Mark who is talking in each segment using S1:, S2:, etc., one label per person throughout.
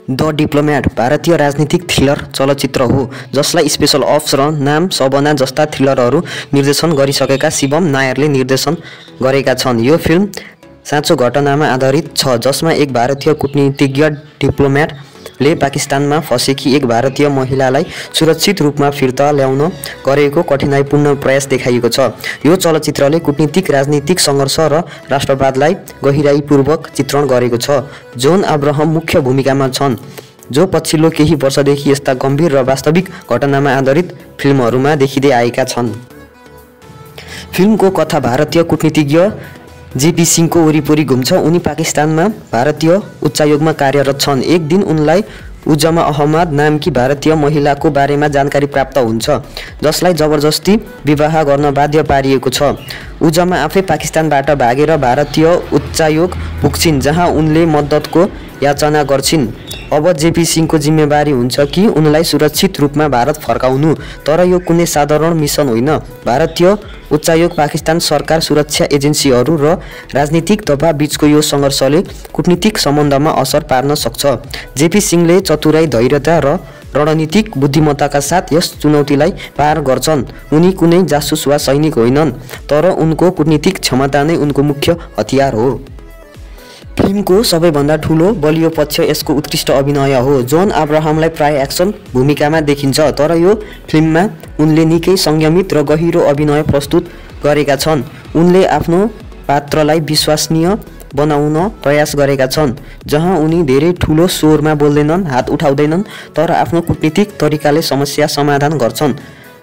S1: The Diplomat भारतीय राजनीतिक thriller चलचित्र हो जसलाई स्पेशल अप्स र नाम सबना जस्ता थ्रिलरहरू निर्देशन गरिसकेका शिवम नायरले निर्देशन गरेका छन्। यो फिल्म साँचो घटनामा आधारित छ जसमा एक भारतीय कूटनीतिज्ञ डिप्लोम्याटले पाकिस्तानमा फँसेकी एक भारतीय महिलालाई सुरक्षित रूपमा फिर्ता ल्याउन गरेको कठिनाइपूर्ण प्रयास देखाइएको छ। यो चलचित्रले कूटनीतिक राजनीतिक सङ्घर्ष र राष्ट्रवादलाई गहिराईपूर्वक चित्रण गरेको छ। जोन अब्राहम मुख्य भूमिकामा छन् जो पछिल्लो केही वर्षदेखि यस्ता गम्भीर र वास्तविक घटनामा आधारित फिल्महरूमा देखिँदै आएका छन्। फिल्मको कथा भारतीय कूटनीतिज्ञ जेपी सिंहको वरिपरि घुम्छ। उनी पाकिस्तानमा भारतीय उच्चायोगमा कार्यरत छन्। एक दिन उनलाई उजमा अहमद नामकी भारतीय महिलाको बारेमा जानकारी प्राप्त हुन्छ जसलाई जबरजस्ती विवाह गर्न बाध्य पारिएको छ। उजमा आफै पाकिस्तानबाट भागेर भारतीय उच्चायोग पुग्छिन् जहाँ उनले मद्दतको याचना गर्छिन्। अब जेपी सिंहको जिम्मेवारी हुन्छ कि उनलाई सुरक्षित रूपमा भारत फर्काउनु, तर यो कुनै साधारण मिसन होइन। भारतीय उच्चायोग, पाकिस्तान सरकार, सुरक्षा एजेन्सीहरू र राजनीतिक दबाव बीचको यो सङ्घर्षले कूटनीतिक सम्बन्धमा असर पार्न सक्छ। जेपी सिंहले चतुराई, धैर्यता र रणनीतिक बुद्धिमत्ताका साथ यस चुनौतीलाई पार गर्छन्। उनी कुनै जासुस वा सैनिक होइनन्, तर उनको कूटनीतिक क्षमता नै उनको मुख्य हतियार हो। फिल्मको सबैभन्दा ठुलो बलियो पक्ष यसको उत्कृष्ट अभिनय हो। जोन अब्राहमलाई प्राय एक्सन भूमिकामा देखिन्छ, तर यो फिल्ममा उनले निकै संयमित र गहिरो अभिनय प्रस्तुत गरेका छन्। उनले आफ्नो पात्रलाई विश्वसनीय बनाउन प्रयास गरेका छन्, जहाँ उनी धेरै ठुलो स्वरमा बोल्दैनन्, हात उठाउँदैनन्, तर आफ्नो कूटनीतिक तरिकाले समस्या समाधान गर्छन्।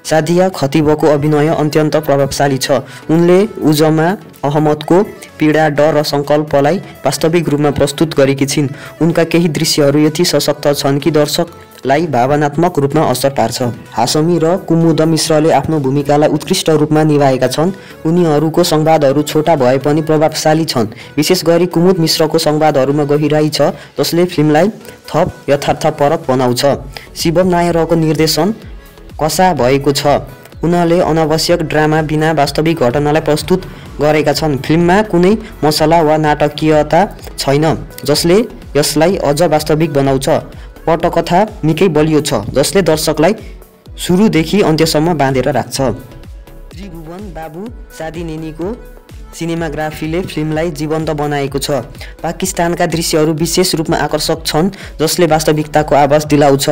S1: सादिया खतिबको अभिनय अत्यन्त प्रभावशाली छ। उनले उजमा अहमदको पीडा, डर र सङ्कल्पलाई वास्तविक रूपमा प्रस्तुत गरेकी छिन्। उनका केही दृश्यहरू यति सशक्त छन् कि दर्शकलाई भावनात्मक रूपमा असर पार्छ। हाशमी र कुमुद मिश्रले आफ्नो भूमिकालाई उत्कृष्ट रूपमा निभाएका छन्। उनीहरूको संवादहरू छोटा भए पनि प्रभावशाली छन्। विशेष गरी कुमुद मिश्रको संवादहरूमा गहिराई छ जसले फिल्मलाई थप यथार्थपरक बनाउँछ। शिवम नायरको निर्देशन कसा भएको छ। उनले अनावश्यक ड्रामा बिना वास्तविक घटनालाई प्रस्तुत गरेका छन्। फिल्ममा कुनै मसला वा नाटकीयता छैन जसले यसलाई अझ वास्तविक बनाउँछ। पटकथा निकै बलियो छ जसले दर्शकलाई सुरुदेखि अन्त्यसम्म बाँधेर राख्छ। त्रिभुवन बाबु सादिनेनीको सिनेमाग्राफीले फिल्मलाई जीवन्त बनाएको छ। पाकिस्तानका दृश्यहरू विशेष रूपमा आकर्षक छन् जसले वास्तविकताको आभास दिलाउँछ।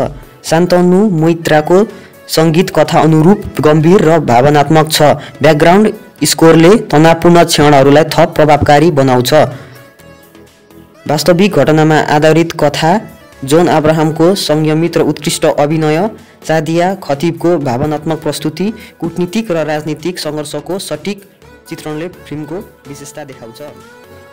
S1: शान्तनु मोइत्राको सङ्गीत कथा अनुरूप गम्भीर र भावनात्मक छ। ब्याकग्राउन्ड स्कोरले तनावपूर्ण क्षणहरूलाई थप प्रभावकारी बनाउँछ। वास्तविक घटनामा आधारित कथा, जोन अब्राहमको संयमित र उत्कृष्ट अभिनय, सादिया खतिबको भावनात्मक प्रस्तुति, कूटनीतिक र राजनीतिक सङ्घर्षको सटिक चित्रणले फिल्मको विशेषता देखाउँछ।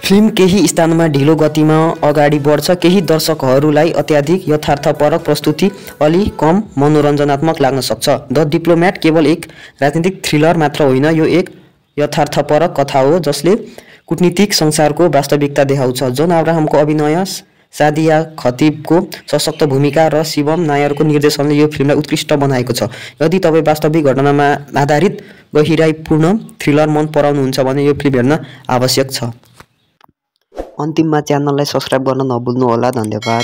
S1: फिल्म केही स्थानमा ढिलो गतिमा अगाडि बढ्छ। केही दर्शकहरूलाई अत्याधिक यथार्थपरक प्रस्तुति अलि कम मनोरञ्जनात्मक लाग्न सक्छ। द डिप्लोम्याट केवल एक राजनीतिक थ्रिलर मात्र होइन, यो एक यथार्थपरक कथा हो जसले कूटनीतिक संसारको वास्तविकता देखाउँछ। जोन अब्राहमको अभिनय, सादिया खतिबको सशक्त भूमिका र शिवम नायरको निर्देशनले यो फिल्मलाई उत्कृष्ट बनाएको छ। यदि तपाईँ वास्तविक घटनामा आधारित गहिराईपूर्ण थ्रिलर मन पराउनुहुन्छ भने यो फिल्म हेर्न आवश्यक छ। अन्तिममा च्यानललाई सब्स्क्राइब गर्न नभुल्नुहोला। धन्यवाद।